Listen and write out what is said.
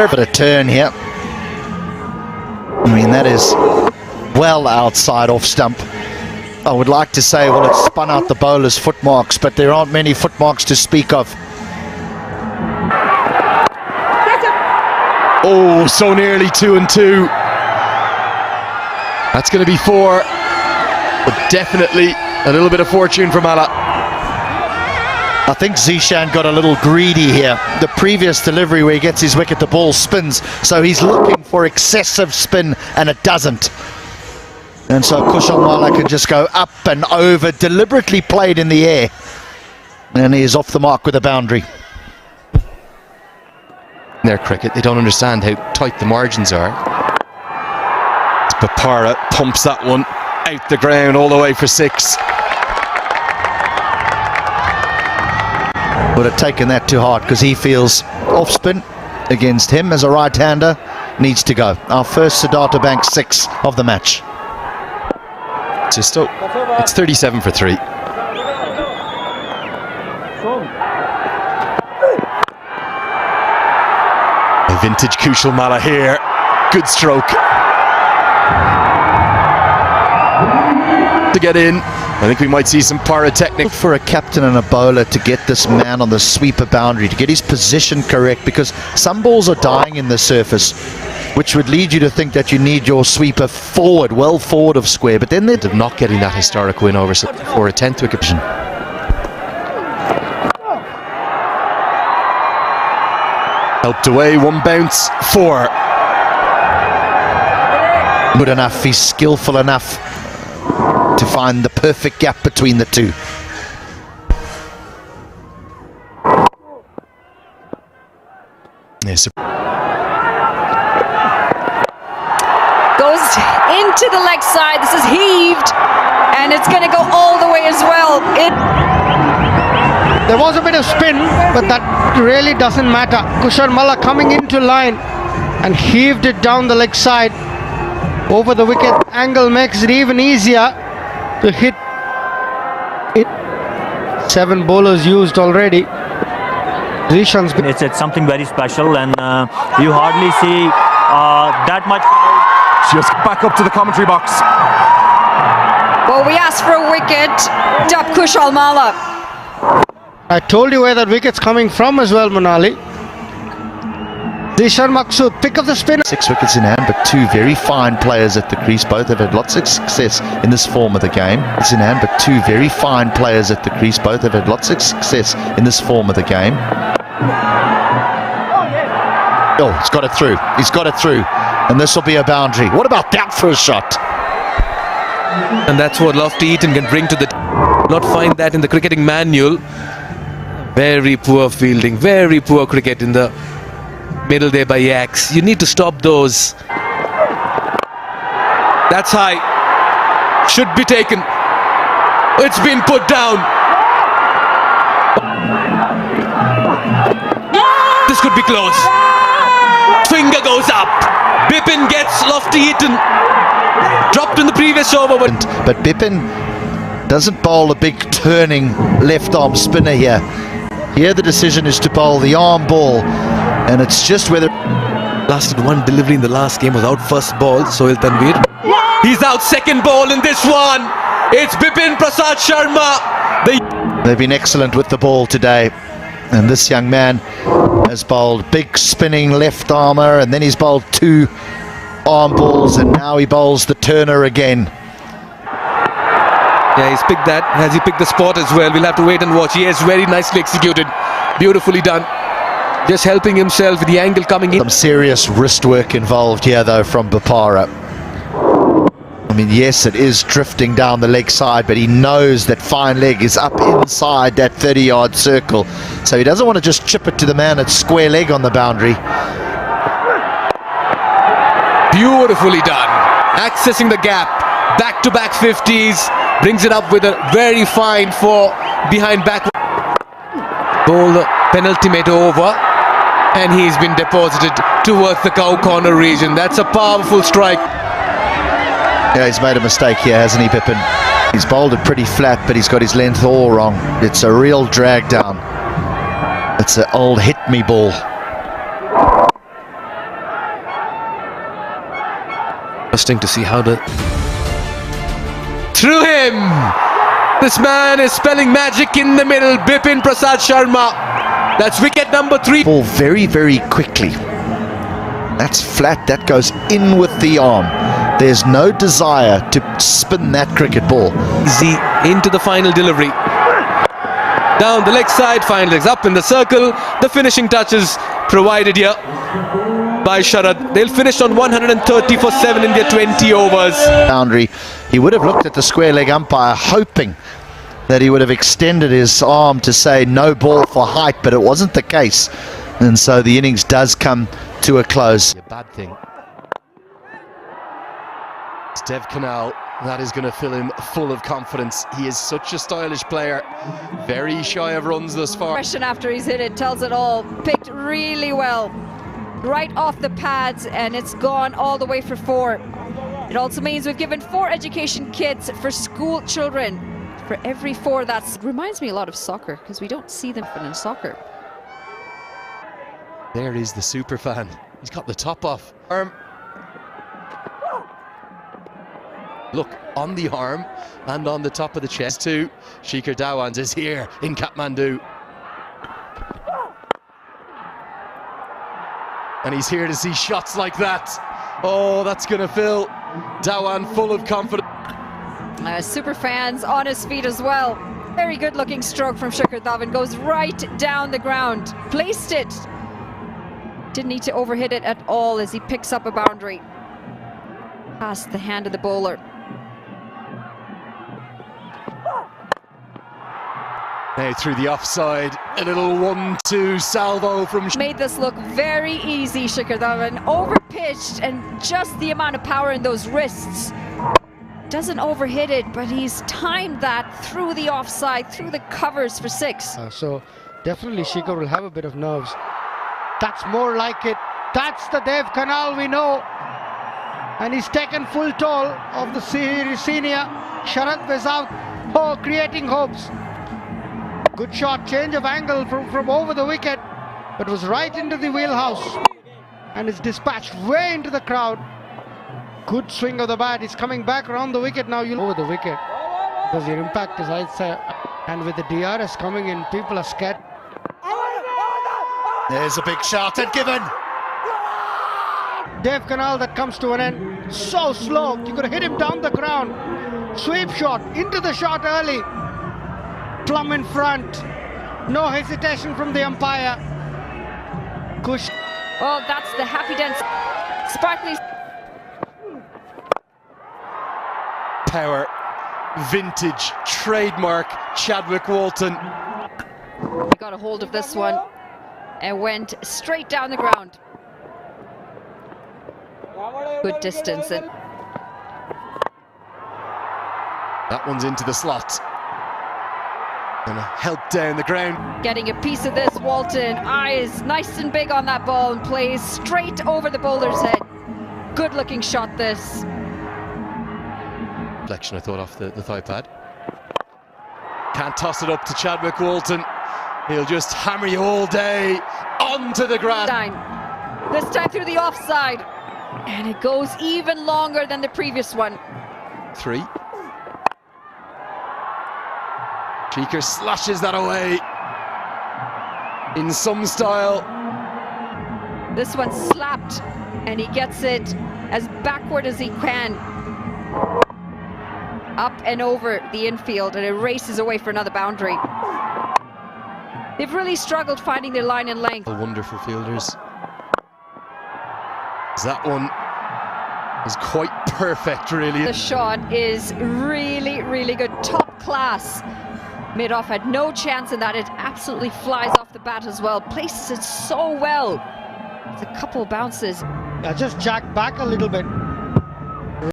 But a turn here. I mean, that is well outside off stump. I would like to say, well, it's spun out the bowler's footmarks, but there aren't many footmarks to speak of. Oh, so nearly 2 and 2. That's going to be 4, but definitely a little bit of fortune for Mala. I think Zishan got a little greedy here. The previous delivery where he gets his wicket, the ball spins, so he's looking for excessive spin, and it doesn't. And so Kushal Mala can just go up and over, deliberately played in the air. And he is off the mark with a boundary. Their cricket, they don't understand how tight the margins are. Bopara pumps that one out the ground all the way for 6. Would have taken that too hard because he feels off spin against him as a right-hander needs to go. Our first Siddhartha Bank 6 of the match. It's 37 for 3. A vintage Kushal Mala here. Good stroke to get in. I think we might see some pyrotechnic. For a captain and a bowler to get this man on the sweeper boundary, to get his position correct, because some balls are dying in the surface, which would lead you to think that you need your sweeper forward, well forward of square, but then they're not getting that historic win over for a 10th wicket position. Helped away, 1 bounce, 4. Good enough, he's skillful enough to find the perfect gap between the two. Yes. Goes into the leg side. This is heaved, and it's going to go all the way as well. There was a bit of spin, but that really doesn't matter. Kushal Mala coming into line and heaved it down the leg side over the wicket. Angle makes it even easier to hit it. 7 bowlers used already. Zishan's it's something very special, and you hardly see that much. Just back up to the commentary box. Well, we asked for a wicket. Up Kushal Mala. I told you where that wicket's coming from as well, Manali. Zishan Maqsood, pick up the spin. 6 wickets in hand, but 2 very fine players at the crease. Both have had lots of success in this form of the game. It's in hand, but 2 very fine players at the crease. Both have had lots of success in this form of the game. Oh, he's got it through. He's got it through. And this will be a boundary. What about that for a shot? And that's what Lofty Eaton can bring to the... Not find that in the cricketing manual. Very poor fielding, very poor cricket in the middle there by Yaks. You need to stop those. That's high. Should be taken. It's been put down. This could be close. Finger goes up. Bipin gets Lofty Eaton. Dropped in the previous over. But Bipin doesn't bowl a big turning left arm spinner here. Here the decision is to bowl the arm ball, and it's just whether... Lasted 1 delivery in the last game, was out first ball, Sohail Tanveer. He's out second ball in this one. It's Bipin Prasad Sharma. They've been excellent with the ball today, and this young man has bowled big spinning left armour, and then he's bowled 2 arm balls, and now he bowls the turner again. Yeah, he's picked that. Has he picked the spot as well? We'll have to wait and watch. He has very nicely executed. Beautifully done. Just helping himself with the angle coming in. Some serious wrist work involved here though from Bopara. I mean, yes, it is drifting down the leg side, but he knows that fine leg is up inside that 30-yard circle. So he doesn't want to just chip it to the man at square leg on the boundary. Beautifully done. Accessing the gap. Back-to-back 50s. Brings it up with a very fine 4 behind back. Ball the penultimate over. And he's been deposited towards the cow corner region. That's a powerful strike. Yeah, he's made a mistake here, hasn't he, Bipin? He's bowled it pretty flat, but he's got his length all wrong. It's a real drag down. It's an old hit-me ball. Interesting to see how the... Through him! This man is spelling magic in the middle. Bipin Prasad Sharma. That's wicket number 3. Ball very, very quickly. That's flat, that goes in with the arm. There's no desire to spin that cricket ball. Easy into the final delivery. Down the leg side, final legs up in the circle. The finishing touches provided here by Sharad. They'll finish on 130 for 7 in their 20 overs. Boundary. He would have looked at the square leg umpire hoping that he would have extended his arm to say no ball for height, but it wasn't the case. And so the innings does come to a close. A bad thing. It's Dev Kanal. That is going to fill him full of confidence. He is such a stylish player. Very shy of runs thus far. Question after he's hit it tells it all. Picked really well. Right off the pads, and it's gone all the way for 4. It also means we've given 4 education kits for school children. For every 4, that reminds me a lot of soccer, because we don't see them in soccer. There is the super fan. He's got the top off. Arm. Look, on the arm and on the top of the chest too. Shikhar Dhawan is here in Kathmandu. And he's here to see shots like that. Oh, that's going to fill Dhawan full of confidence. Super fans on his feet as well. Very good looking stroke from Shikhar Dhawan. Goes right down the ground. Placed it. Didn't need to overhit it at all as he picks up a boundary. Past the hand of the bowler. Now through the offside, a little 1-2 salvo from... Made this look very easy, Shikhar Dhawan. Overpitched, and just the amount of power in those wrists. Doesn't overhit it, but he's timed that through the offside, through the covers for 6. So definitely Shikhar will have a bit of nerves. That's more like it. That's the Dev Kanal we know. And he's taken full toll of the senior. Sharad was out, creating hopes. Good shot, change of angle from over the wicket, but was right into the wheelhouse. And it's dispatched way into the crowd. Good swing of the bat. He's coming back around the wicket now. Over the wicket, because your impact is outside. And with the DRS coming in, people are scared. There's a big shot and given. Dev Kanal that comes to an end. So slow, you could have hit him down the ground. Sweep shot, into the shot early. Plumb in front. No hesitation from the umpire. Kush. Oh, that's the happy dance. Sparkly. Power, vintage, trademark, Chadwick Walton. He got a hold of this one and went straight down the ground. Good distance. And that one's into the slot. Gonna help down the ground. getting a piece of this, Walton. Eyes nice and big on that ball and plays straight over the bowler's head. Good looking shot this. Reflection, I thought, off the thigh pad. Can't toss it up to Chadwick Walton. He'll just hammer you all day onto the grass. This time through the offside. And it goes even longer than the previous one. 3. Shikhar slashes that away in some style. This one slapped, and he gets it as backward as he can. Up and over the infield, and it races away for another boundary. They've really struggled finding their line and length. Wonderful fielders. That one is quite perfect, really. The shot is really, really good. Top class. Mid-off had no chance in that. It absolutely flies off the bat as well. Places it so well. It's a couple bounces. Just jack back a little bit.